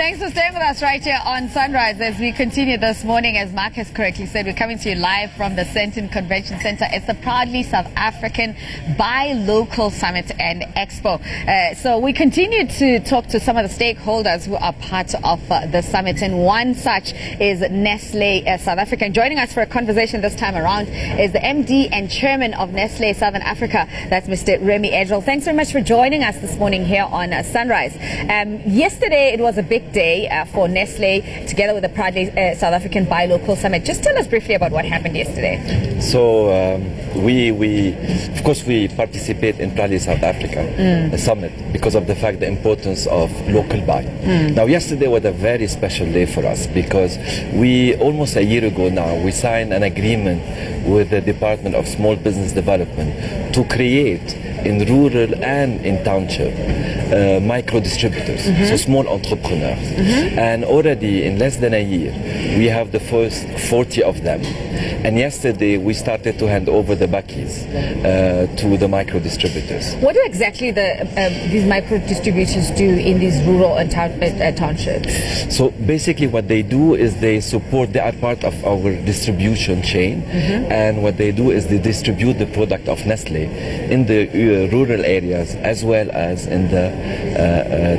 Thanks for staying with us right here on Sunrise as we continue this morning. As Mark has correctly said, we're coming to you live from the Sandton Convention Center. It's the proudly South African Buy Local Summit and Expo. So we continue to talk to some of the stakeholders who are part of the summit, and one such is Nestle South Africa. And joining us for a conversation this time around is the MD and Chairman of Nestle Southern Africa. That's Mr. Remy Ejel. Thanks very much for joining us this morning here on Sunrise. Yesterday it was a big day for Nestle together with the proudly South African Buy Local Summit. Just tell us briefly about what happened yesterday. So of course we participate in proudly South Africa summit because of the fact the importance of local buy. Now yesterday was a very special day for us because we almost a year ago now we signed an agreement with the Department of Small Business Development to create in rural and in township micro distributors, so small entrepreneurs. And already in less than a year we have the first 40 of them, and yesterday we started to hand over the buckies to the micro distributors. What do exactly these micro distributors do in these rural and townships? So basically what they do is they are part of our distribution chain, and what they do is they distribute the product of Nestle in the rural areas as well as in the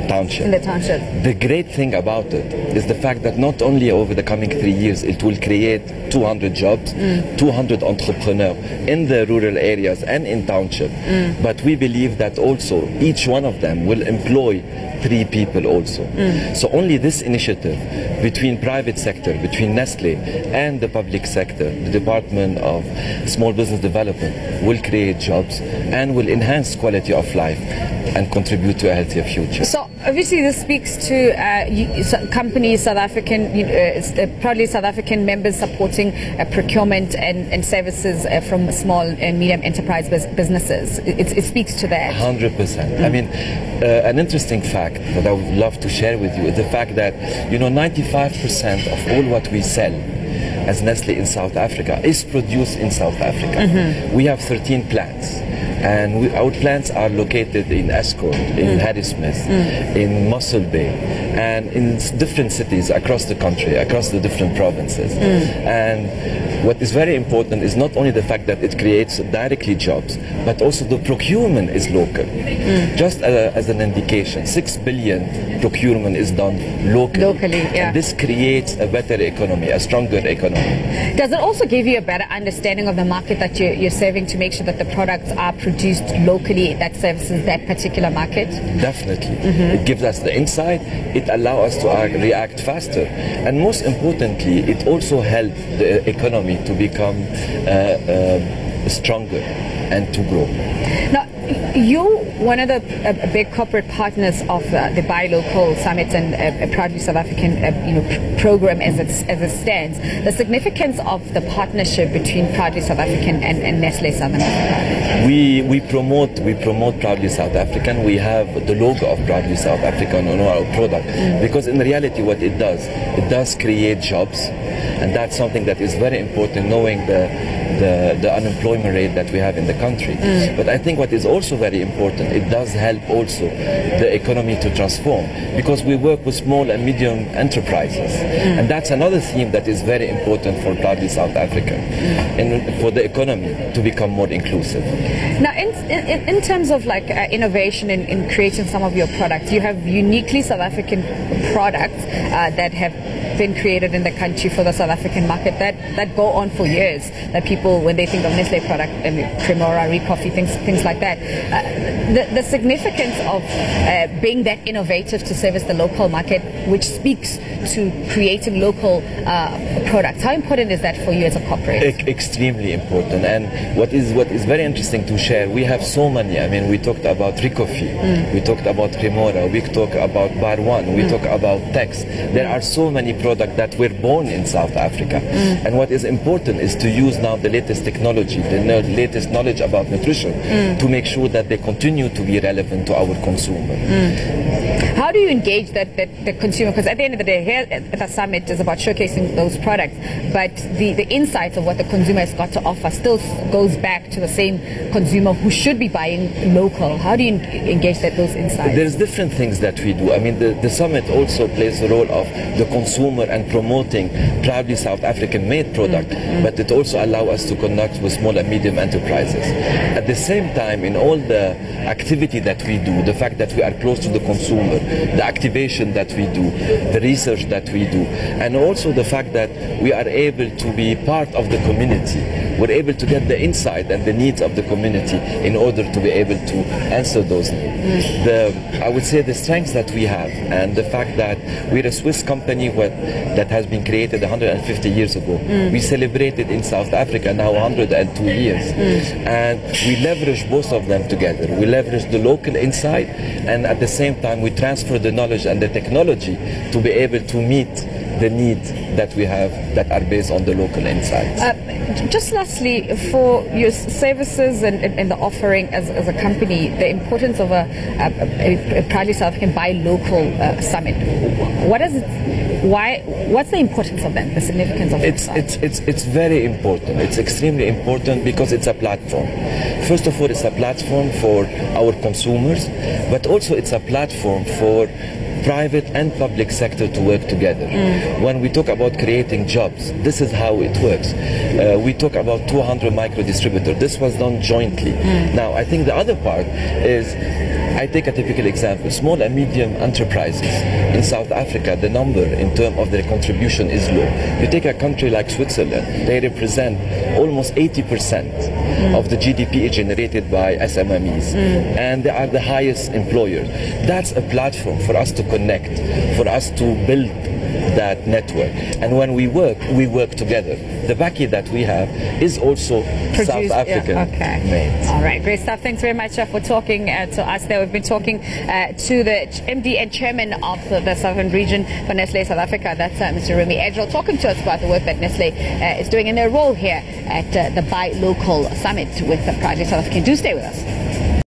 township. The great thing about it is the fact that not only over the coming 3 years it will create 200 jobs, 200 entrepreneurs in the rural areas and in township, but we believe that also each one of them will employ 3 people also. So only this initiative between private sector, between Nestle and the public sector, the Department of Small Business Development, will create jobs and will enhance quality of life and contribute to a healthier future. So obviously this speaks to companies, South African, proudly South African members supporting procurement and services from small and medium enterprise businesses. It speaks to that. 100%. I mean, an interesting fact that I would love to share with you is the fact that 95% of all what we sell as Nestle in South Africa is produced in South Africa. We have 13 plants. And our plants are located in Escort, in Harrismith, in Mossel Bay, and in different cities across the country, across the different provinces. And what is very important is not only the fact that it creates directly jobs, but also the procurement is local. Just as an indication, 6 billion procurement is done locally. Yeah. And this creates a better economy, a stronger economy. Does it also give you a better understanding of the market that you're serving to make sure that the products are produced locally that services that particular market? Definitely. It gives us the insight, it allows us to react faster, and most importantly it also helps the economy to become stronger and to grow. Now, you're one of the big corporate partners of the Buy Local Summit and Proudly South African program as it stands. The significance of the partnership between Proudly South African and Nestle Southern Africa. We promote Proudly South African. We have the logo of Proudly South African on our product because in reality what it does create jobs, and that's something that is very important, knowing the unemployment rate that we have in the country. But I think what is also very important, it does help also the economy to transform, because we work with small and medium enterprises, and that's another theme that is very important for Proudly South Africa and for the economy to become more inclusive. Now in terms of like innovation in creating some of your products, you have uniquely South African products that have been created in the country for the South African market that go on for years, that people, when they think of Nestle product, Cremora, Recoffee, things like that. The significance of being that innovative to service the local market, which speaks to creating local products. How important is that for you as a corporate? Extremely important. And what is very interesting to share, we have so many. I mean, we talked about Recoffee, we talked about Cremora, we talked about Bar One, we talked about Tex. There are so many products that were born in South Africa. And what is important is to use now the latest technology, the latest knowledge about nutrition to make sure that they continue to be relevant to our consumer. How do you engage the consumer? Because at the end of the day, here at the summit is about showcasing those products, but the insights of what the consumer has got to offer still goes back to the same consumer who should be buying local. How do you engage those insights? There's different things that we do. I mean, the summit also plays the role of the consumer and promoting proudly South African made product, but it also allows us to connect with small and medium enterprises. At the same time, in all the activity that we do, the fact that we are close to the consumer, the activation that we do, the research that we do, and also the fact that we are able to be part of the community. We're able to get the insight and the needs of the community in order to be able to answer those needs. I would say the strengths that we have and the fact that we're a Swiss company that has been created 150 years ago. We celebrated in South Africa now 102 years. And we leverage both of them together. We leverage the local insight, and at the same time we transfer the knowledge and the technology to be able to meet the needs that we have that are based on the local insights. Just lastly, for your services and the offering as a company, the importance of a proudly South African buy local summit. What's the importance of that? The significance of it? It's very important. It's extremely important because it's a platform. First of all, it's a platform for our consumers, but also it's a platform for private and public sector to work together. When we talk about creating jobs, this is how it works. We talk about 200 micro distributors. This was done jointly. Now, I think the other part is, I take a typical example. Small and medium enterprises in South Africa, the number in terms of their contribution is low. You take a country like Switzerland, they represent almost 80% of the GDP generated by SMMEs, and they are the highest employers. That's a platform for us to connect, for us to build that network. And when we work together. The baki that we have is also South African made. All right, great stuff. Thanks very much for talking to us there. We've been talking to the MD and Chairman of the Southern Region for Nestle South Africa. That's Mr. Remy Ejel, talking to us about the work that Nestle is doing in their role here at the Buy Local Summit with the Proudly South African. Do stay with us.